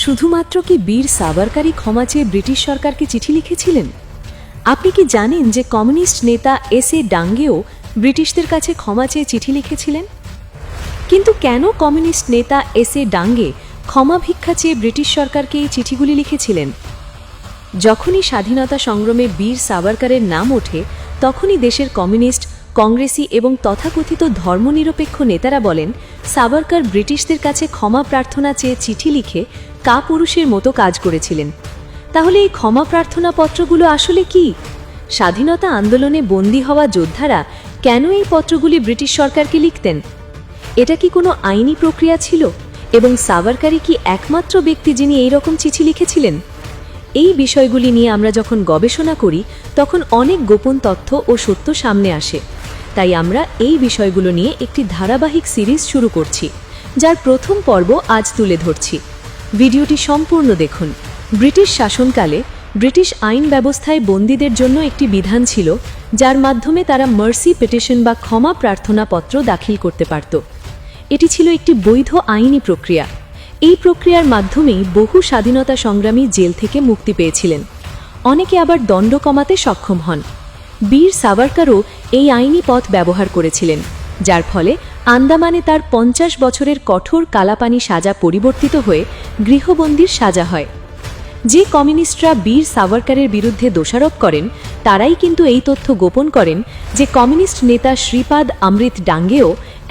শুধুমাত্র কি বীর সাভারকারই ক্ষমা চেয়ে ব্রিটিশ সরকারকে চিঠি লিখেছিলেন? আপনি কি জানেন যে কমিউনিস্ট নেতা এস.এ. ডাঙ্গেও ব্রিটিশদের কাছে ক্ষমা চেয়ে চিঠি লিখেছিলেন? কিন্তু কেন কমিউনিস্ট নেতা এস.এ. ডাঙ্গে ক্ষমা ভিক্ষা চেয়ে ব্রিটিশ সরকারকে এই চিঠিগুলি লিখেছিলেন? যখনই স্বাধীনতা সংগ্রামে বীর সাভারকারের নাম ওঠে, তখনই দেশের কমিউনিস্ট, কংগ্রেসি এবং তথাকথিত ধর্মনিরপেক্ষ নেতারা বলেন, সাভারকার ব্রিটিশদের কাছে ক্ষমা প্রার্থনা চেয়ে চিঠি লিখে কাপুরুষের মতো কাজ করেছিলেন। তাহলে এই ক্ষমা প্রার্থনা পত্রগুলো আসলে কি? স্বাধীনতা আন্দোলনে বন্দী হওয়া যোদ্ধারা কেন এই পত্রগুলি ব্রিটিশ সরকারকে লিখতেন? এটা কি কোনো আইনি প্রক্রিয়া ছিল? এবং সাভারকারই কি একমাত্র ব্যক্তি যিনি এই রকম চিঠি লিখেছিলেন? এই বিষয়গুলি নিয়ে আমরা যখন গবেষণা করি, তখন অনেক গোপন তথ্য ও সত্য সামনে আসে। তাই আমরা এই বিষয়গুলো নিয়ে একটি ধারাবাহিক সিরিজ শুরু করছি, যার প্রথম পর্ব আজ তুলে ধরছি। ভিডিওটি সম্পূর্ণ দেখুন। ব্রিটিশ শাসনকালে ব্রিটিশ আইন ব্যবস্থায় বন্দীদের জন্য একটি বিধান ছিল, যার মাধ্যমে তারা মার্সি পিটিশন বা ক্ষমা প্রার্থনা পত্র দাখিল করতে পারত। এটি ছিল একটি বৈধ আইনি প্রক্রিয়া। এই প্রক্রিয়ার মাধ্যমেই বহু স্বাধীনতা সংগ্রামী জেল থেকে মুক্তি পেয়েছিলেন। অনেকে আবার দণ্ড কমাতে সক্ষম হন। বীর সাভারকারও এই আইনি পথ ব্যবহার করেছিলেন, যার ফলে আন্দামানে তার 50 বছরের কঠোর কালাপানি সাজা পরিবর্তিত হয়ে গৃহবন্দির সাজা হয়। যে কমিউনিস্টরা বীর সাভারকারের বিরুদ্ধে দোষারোপ করেন, তারাই কিন্তু এই তথ্য গোপন করেন যে কমিউনিস্ট নেতা শ্রীপাদ অমৃত ডাঙ্গেও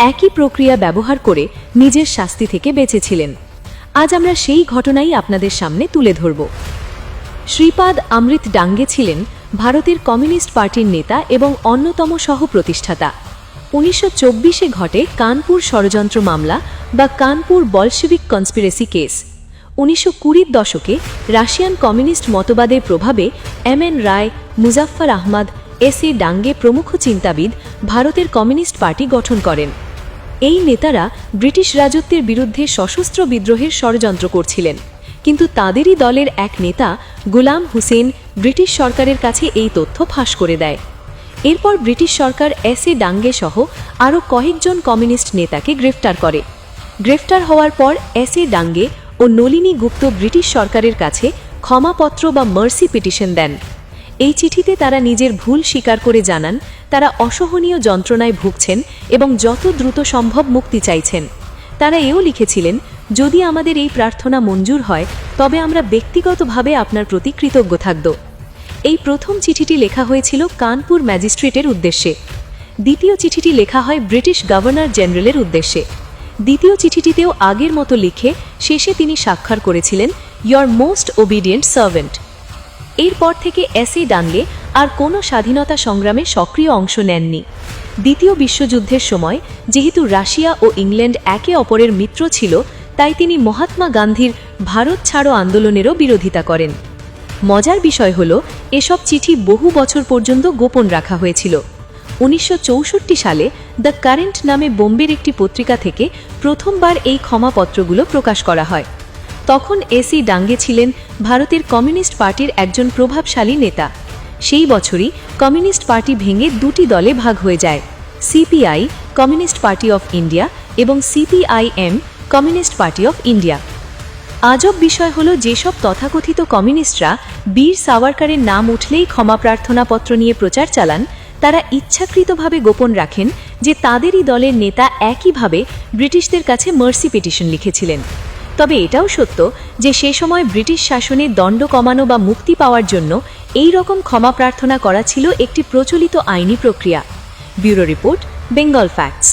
একই প্রক্রিয়া ব্যবহার করে নিজের শাস্তি থেকে বেঁচেছিলেন। আজ আমরা সেই ঘটনাই আপনাদের সামনে তুলে ধরব। শ্রীপাদ অমৃত ডাঙ্গে ছিলেন ভারতের কমিউনিস্ট পার্টির নেতা এবং অন্যতম সহ-প্রতিষ্ঠাতা। 1924-এ ঘটে কানপুর ষড়যন্ত্র মামলা বা কানপুর বলশেভিক কনস্পিরেসি কেস। 1920-র দশকে রাশিয়ান কমিউনিস্ট মতবাদের প্রভাবে এম.এন. রায়, মুজাফফর আহমদ, এস.এ. ডাঙ্গে প্রমুখ চিন্তাবিদ ভারতের কমিউনিস্ট পার্টি গঠন করেন। এই নেতারা ব্রিটিশ রাজত্বের বিরুদ্ধে সশস্ত্র বিদ্রোহের ষড়যন্ত্র করছিলেন, কিন্তু তাদেরই দলের এক নেতা গুলাম হুসেন ব্রিটিশ সরকারের কাছে এই তথ্য ফাঁস করে দেয়। এরপর ব্রিটিশ সরকার এস.এ. ডাঙ্গে সহ আরও কয়েকজন কমিউনিস্ট নেতাকে গ্রেফতার করে। গ্রেফতার হওয়ার পর এস.এ. ডাঙ্গে ও নলিনী গুপ্ত ব্রিটিশ সরকারের কাছে ক্ষমাপত্র বা মার্সি পিটিশন দেন। এই চিঠিতে তারা নিজের ভুল স্বীকার করে জানান তারা অসহনীয় যন্ত্রণায় ভুগছেন এবং যত দ্রুত সম্ভব মুক্তি চাইছেন। তারা এও লিখেছিলেন, যদি আমাদের এই প্রার্থনা মঞ্জুর হয়, তবে আমরা ব্যক্তিগতভাবে আপনার প্রতি কৃতজ্ঞ থাকব। এই প্রথম চিঠিটি লেখা হয়েছিল কানপুর ম্যাজিস্ট্রেটের উদ্দেশ্যে। দ্বিতীয় চিঠিটি লেখা হয় ব্রিটিশ গভর্নর জেনারেলের উদ্দেশ্যে। দ্বিতীয় চিঠিটিতেও আগের মতো লিখে শেষে তিনি স্বাক্ষর করেছিলেন, ইয়োর মোস্ট ওবিডিয়েন্ট সার্ভেন্ট। এরপর থেকে এস.এ. ডাঙ্গে আর কোনো স্বাধীনতা সংগ্রামে সক্রিয় অংশ নেননি। দ্বিতীয় বিশ্বযুদ্ধের সময় যেহেতু রাশিয়া ও ইংল্যান্ড একে অপরের মিত্র ছিল, তাই তিনি মহাত্মা গান্ধীর ভারত ছাড়ো আন্দোলনেরও বিরোধিতা করেন। মজার বিষয় হল, এসব চিঠি বহু বছর পর্যন্ত গোপন রাখা হয়েছিল। 1964 সালে দ্য কারেন্ট নামে বোম্বের একটি পত্রিকা থেকে প্রথমবার এই ক্ষমাপত্রগুলো প্রকাশ করা হয়। তখন এস.এ. ডাঙ্গে ছিলেন ভারতের কমিউনিস্ট পার্টির একজন প্রভাবশালী নেতা। সেই বছরই কমিউনিস্ট পার্টি ভেঙে দুটি দলে ভাগ হয়ে যায়, CPI Communist Party of India এবং CPIM Communist Party of India. আজব বিষয় হলো, যেসব তথাকথিত কমিউনিস্টরা বীর সাভারকারের নাম উঠলেই ক্ষমা প্রার্থনা পত্র নিয়ে প্রচার চালান, তারা ইচ্ছাকৃতভাবে গোপন রাখেন যে তাদেরই দলের নেতা একইভাবে ব্রিটিশদের কাছে মার্সি পিটিশন লিখেছিলেন। তবে এটাও সত্য যে সে সময় ব্রিটিশ শাসনে দণ্ড কমানো বা মুক্তি পাওয়ার জন্য এই রকম ক্ষমা প্রার্থনা করা ছিল একটি প্রচলিত আইনি প্রক্রিয়া। Bureau report, Bengal facts.